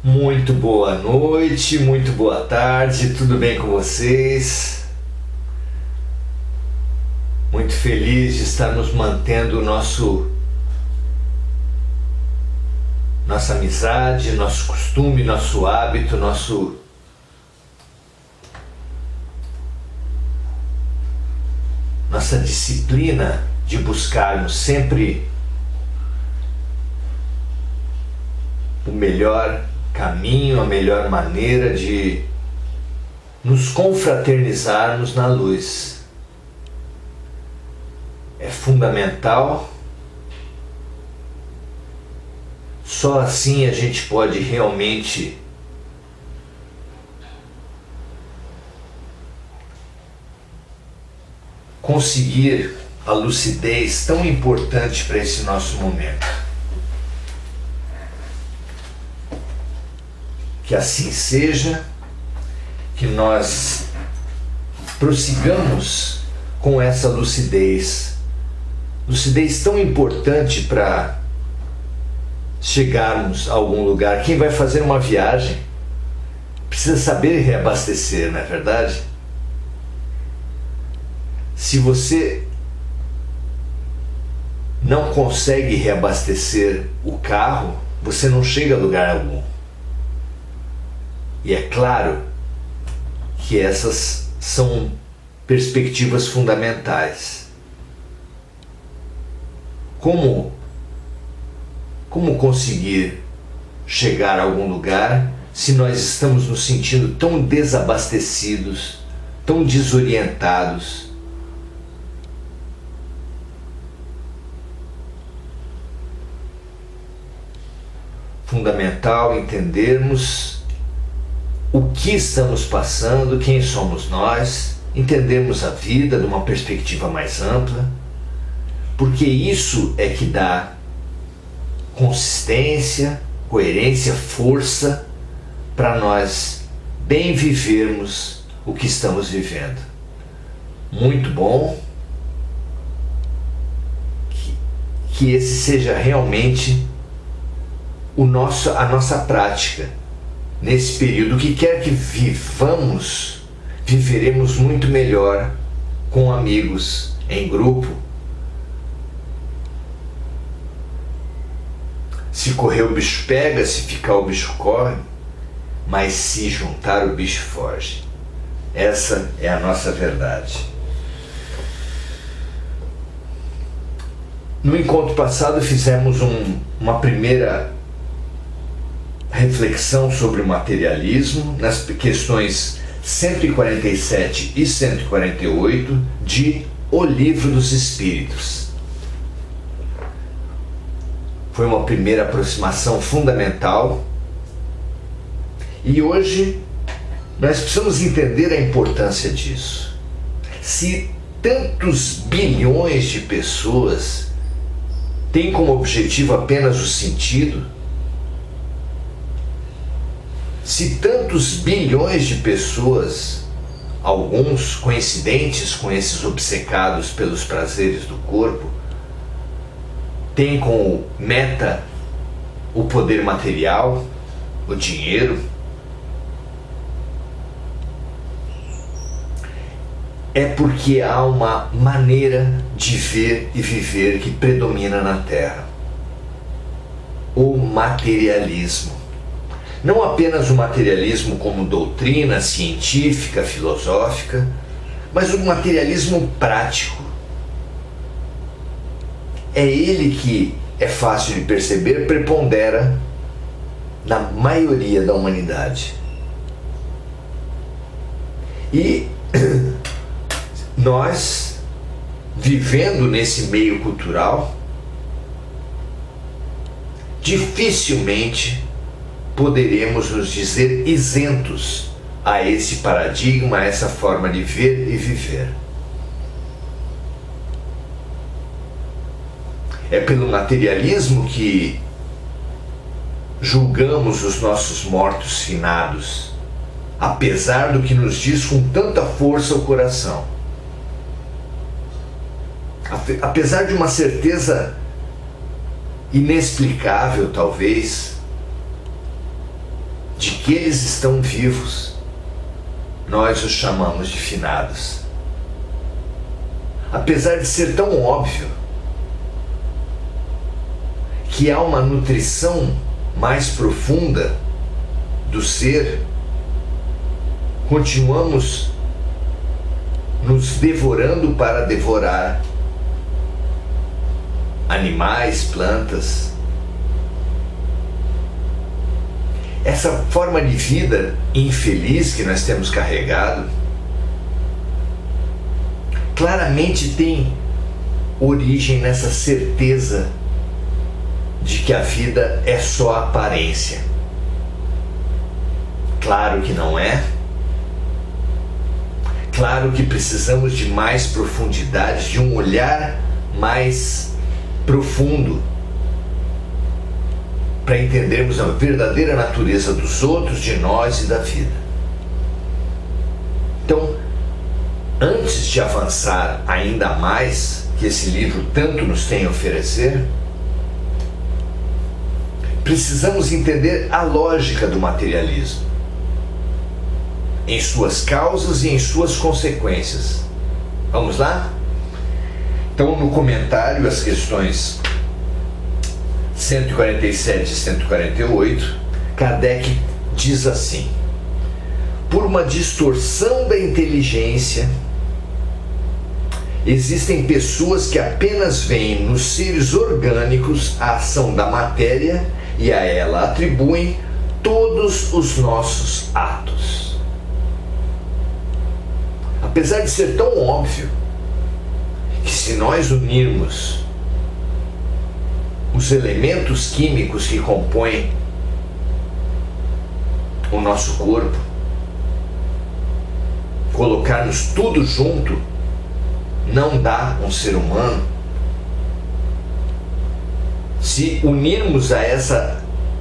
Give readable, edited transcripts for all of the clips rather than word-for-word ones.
Muito boa noite, muito boa tarde, tudo bem com vocês? Muito feliz de estar nos mantendo nossa amizade, nosso costume, nosso hábito, nossa disciplina de buscarmos sempre o melhor caminho, a melhor maneira de nos confraternizarmos na luz. É fundamental. Só assim a gente pode realmente conseguir a lucidez tão importante para esse nosso momento. Que assim seja, que nós prossigamos com essa lucidez tão importante para chegarmos a algum lugar. Quem vai fazer uma viagem precisa saber reabastecer, não é verdade? Se você não consegue reabastecer o carro, você não chega a lugar algum. E é claro que essas são perspectivas fundamentais. Como conseguir chegar a algum lugar se nós estamos nos sentindo tão desabastecidos, tão desorientados? Fundamental entendermos o que estamos passando, quem somos nós, entendermos a vida de uma perspectiva mais ampla, porque isso é que dá consistência, coerência, força para nós bem vivermos o que estamos vivendo. Muito bom que esse seja realmente a nossa prática nesse período. O que quer que vivamos, viveremos muito melhor com amigos, em grupo. Se correr o bicho pega, se ficar o bicho corre, mas se juntar o bicho foge. Essa é a nossa verdade. No encontro passado fizemos uma primeira reflexão sobre o materialismo nas questões 147 e 148 de O Livro dos Espíritos. Foi uma primeira aproximação fundamental e hoje nós precisamos entender a importância disso. Se tantos bilhões de pessoas têm como objetivo apenas o sentido, se tantos bilhões de pessoas, alguns coincidentes com esses obcecados pelos prazeres do corpo, têm como meta o poder material, o dinheiro, é porque há uma maneira de ver e viver que predomina na Terra: o materialismo. Não apenas o materialismo como doutrina científica, filosófica, mas o materialismo prático. É ele que, é fácil de perceber, prepondera na maioria da humanidade. E nós, vivendo nesse meio cultural, dificilmente poderemos nos dizer isentos a esse paradigma, a essa forma de ver e viver. É pelo materialismo que julgamos os nossos mortos finados, apesar do que nos diz com tanta força o coração. Apesar de uma certeza inexplicável, talvez, de que eles estão vivos, nós os chamamos de finados. Apesar de ser tão óbvio que há uma nutrição mais profunda do ser, continuamos nos devorando para devorar animais, plantas. Essa forma de vida infeliz que nós temos carregado claramente tem origem nessa certeza de que a vida é só aparência. Claro que não é. Claro que precisamos de mais profundidade, de um olhar mais profundo para entendermos a verdadeira natureza dos outros, de nós e da vida. Então, antes de avançar ainda mais, que esse livro tanto nos tem a oferecer, precisamos entender a lógica do materialismo, em suas causas e em suas consequências. Vamos lá? Então, no comentário, as questões 147 e 148, Kardec diz assim: por uma distorção da inteligência, existem pessoas que apenas veem nos seres orgânicos a ação da matéria e a ela atribuem todos os nossos atos. Apesar de ser tão óbvio que se nós unirmos os elementos químicos que compõem o nosso corpo, colocarmos tudo junto, não dá um ser humano. Se unirmos a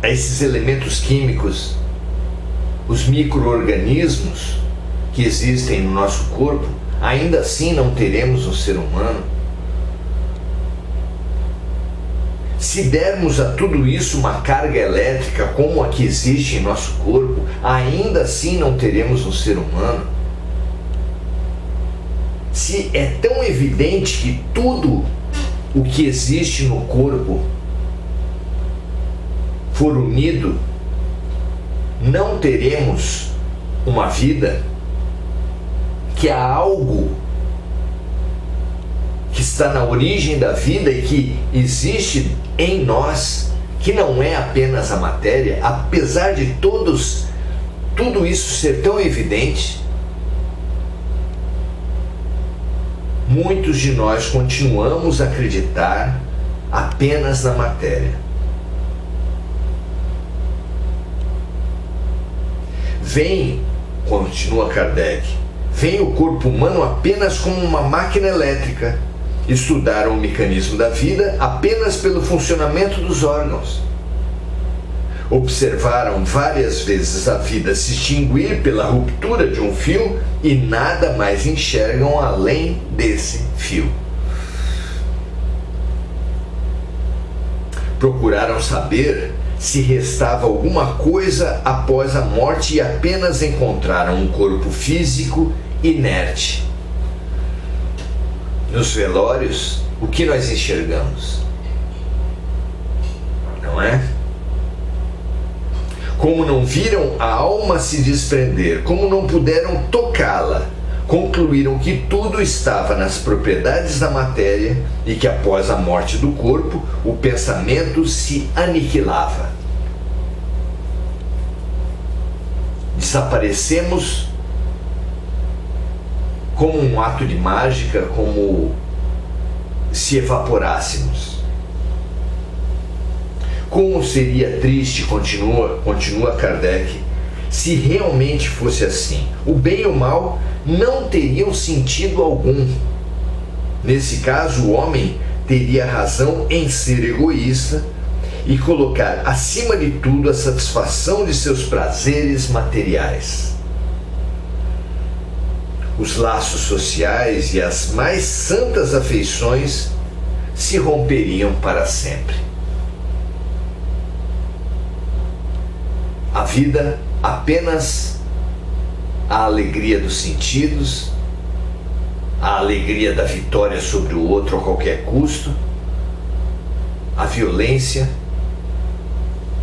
esses elementos químicos os micro-organismos que existem no nosso corpo, ainda assim não teremos um ser humano. Se dermos a tudo isso uma carga elétrica como a que existe em nosso corpo, ainda assim não teremos um ser humano. Se é tão evidente que tudo o que existe no corpo for unido, não teremos uma vida, que há algo que está na origem da vida e que existe em nós, que não é apenas a matéria, apesar de tudo isso ser tão evidente, muitos de nós continuamos a acreditar apenas na matéria. Continua Kardec, vem o corpo humano apenas como uma máquina elétrica. Estudaram o mecanismo da vida apenas pelo funcionamento dos órgãos. Observaram várias vezes a vida se extinguir pela ruptura de um fio e nada mais enxergam além desse fio. Procuraram saber se restava alguma coisa após a morte e apenas encontraram um corpo físico inerte. Nos velórios, o que nós enxergamos? Não é? Como não viram a alma se desprender, como não puderam tocá-la, concluíram que tudo estava nas propriedades da matéria e que após a morte do corpo, o pensamento se aniquilava. Desaparecemos como um ato de mágica, como se evaporássemos. Como seria triste, continua Kardec, se realmente fosse assim. O bem e o mal não teriam sentido algum. Nesse caso, o homem teria razão em ser egoísta e colocar acima de tudo a satisfação de seus prazeres materiais. Os laços sociais e as mais santas afeições se romperiam para sempre. A vida apenas a alegria dos sentidos, a alegria da vitória sobre o outro a qualquer custo, a violência,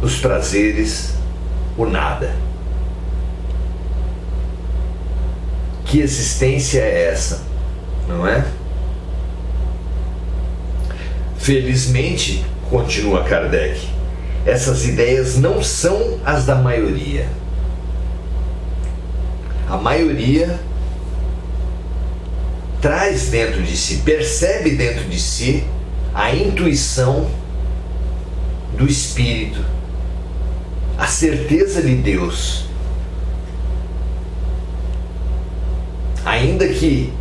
os prazeres, o nada. Que existência é essa, não é? Felizmente, continua Kardec, essas ideias não são as da maioria. A maioria traz dentro de si, percebe dentro de si a intuição do Espírito, a certeza de Deus. Ainda que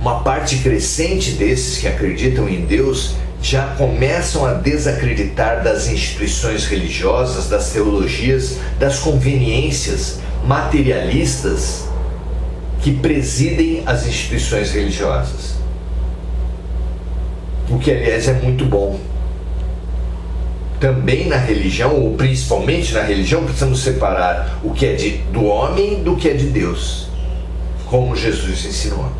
uma parte crescente desses que acreditam em Deus já começam a desacreditar das instituições religiosas, das teologias, das conveniências materialistas que presidem as instituições religiosas. O que, aliás, é muito bom. Também na religião, ou principalmente na religião, precisamos separar o que é do homem do que é de Deus, como Jesus ensinou.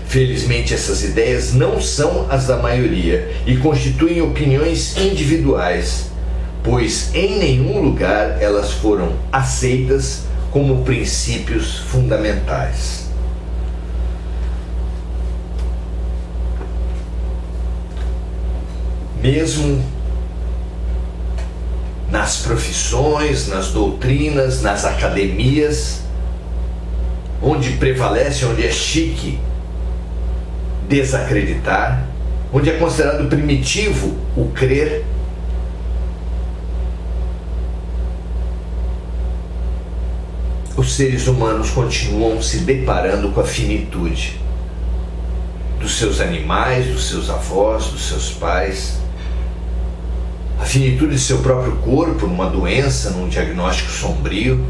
Felizmente, essas ideias não são as da maioria e constituem opiniões individuais, pois em nenhum lugar elas foram aceitas como princípios fundamentais. Mesmo nas profissões, nas doutrinas, nas academias, onde prevalece, onde é chique desacreditar, onde é considerado primitivo o crer, os seres humanos continuam se deparando com a finitude dos seus animais, dos seus avós, dos seus pais, a finitude de seu próprio corpo numa doença, num diagnóstico sombrio,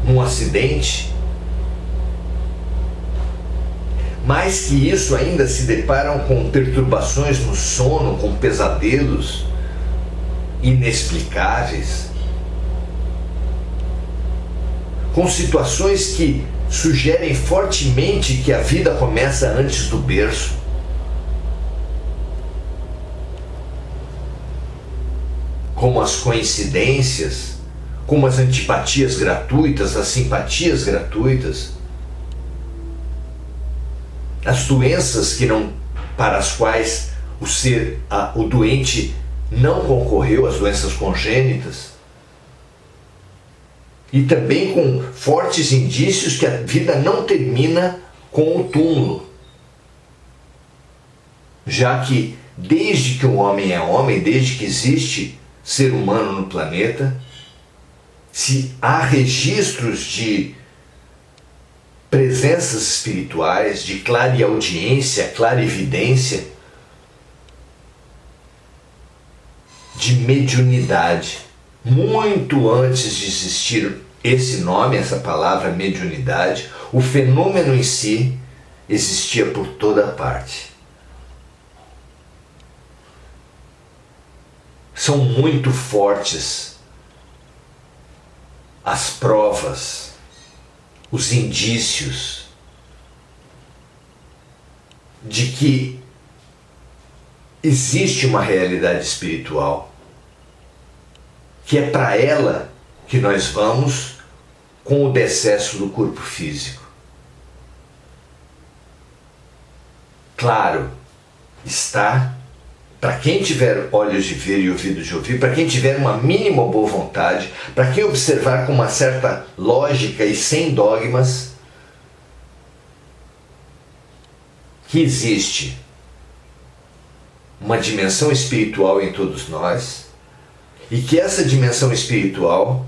num acidente. Mais que isso, ainda se deparam com perturbações no sono, com pesadelos inexplicáveis, com situações que sugerem fortemente que a vida começa antes do berço. Como as coincidências, como as antipatias gratuitas, as simpatias gratuitas, as doenças para as quais o doente não concorreu, as doenças congênitas, e também com fortes indícios que a vida não termina com o túmulo, já que desde que o homem é homem, desde que existe ser humano no planeta, se há registros de presenças espirituais, de clareaudiência, clarividência, de mediunidade. Muito antes de existir esse nome, essa palavra mediunidade, o fenômeno em si existia por toda parte. São muito fortes as provas, os indícios de que existe uma realidade espiritual, que é para ela que nós vamos com o decesso do corpo físico. Claro, está, para quem tiver olhos de ver e ouvidos de ouvir, para quem tiver uma mínima boa vontade, para quem observar com uma certa lógica e sem dogmas, que existe uma dimensão espiritual em todos nós, e que essa dimensão espiritual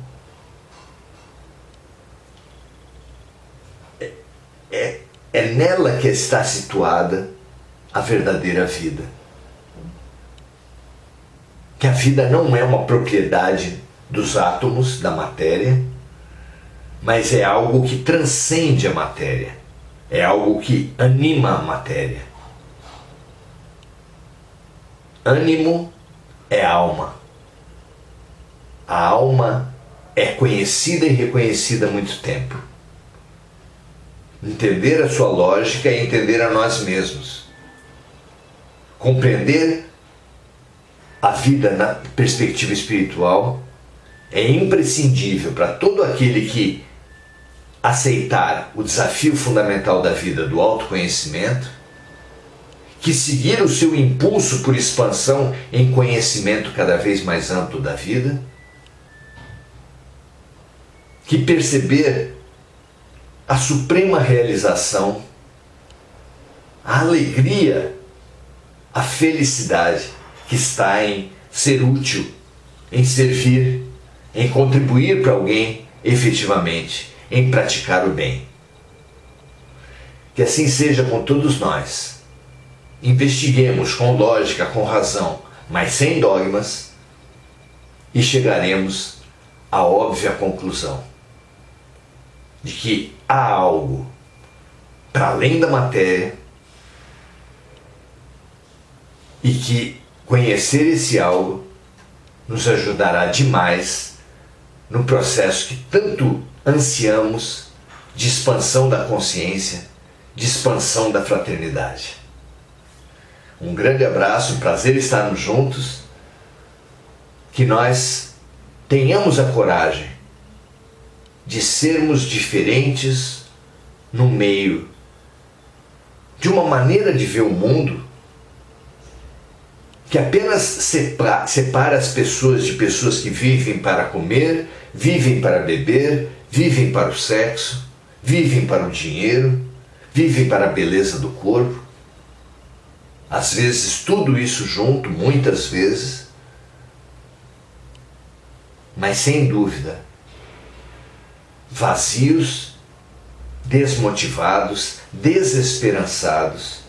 é nela que está situada a verdadeira vida. Que a vida não é uma propriedade dos átomos, da matéria, mas é algo que transcende a matéria, é algo que anima a matéria. Ânimo é alma. A alma é conhecida e reconhecida há muito tempo. Entender a sua lógica é entender a nós mesmos. Compreender a vida na perspectiva espiritual é imprescindível para todo aquele que aceitar o desafio fundamental da vida do autoconhecimento, que seguir o seu impulso por expansão em conhecimento cada vez mais amplo da vida, que perceber a suprema realização, a alegria, a felicidade que está em ser útil, em servir, em contribuir para alguém efetivamente, em praticar o bem. Que assim seja com todos nós. Investiguemos com lógica, com razão, mas sem dogmas, e chegaremos à óbvia conclusão de que há algo para além da matéria e que conhecer esse algo nos ajudará demais no processo que tanto ansiamos de expansão da consciência, de expansão da fraternidade. Um grande abraço, um prazer estarmos juntos, que nós tenhamos a coragem de sermos diferentes no meio de uma maneira de ver o mundo que apenas separa as pessoas de pessoas que vivem para comer, vivem para beber, vivem para o sexo, vivem para o dinheiro, vivem para a beleza do corpo. Às vezes tudo isso junto, muitas vezes, mas sem dúvida, vazios, desmotivados, desesperançados,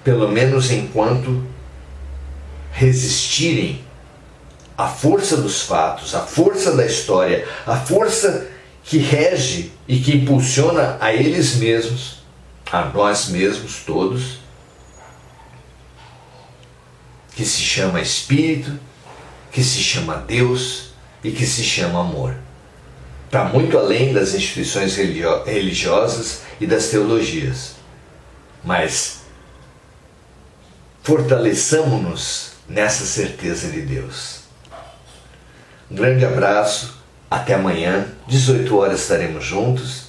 pelo menos enquanto resistirem à força dos fatos, à força da história, à força que rege e que impulsiona a eles mesmos, a nós mesmos todos, que se chama Espírito, que se chama Deus e que se chama amor. Para muito além das instituições religiosas e das teologias. Mas fortaleçamos-nos nessa certeza de Deus. Um grande abraço, até amanhã, 18 horas estaremos juntos.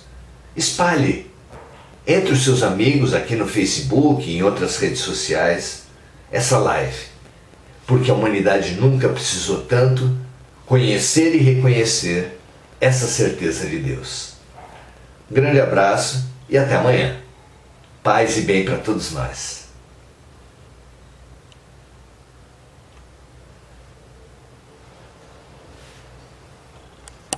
Espalhe entre os seus amigos aqui no Facebook e em outras redes sociais essa live, porque a humanidade nunca precisou tanto conhecer e reconhecer essa certeza de Deus. Um grande abraço e até amanhã. Paz e bem para todos nós.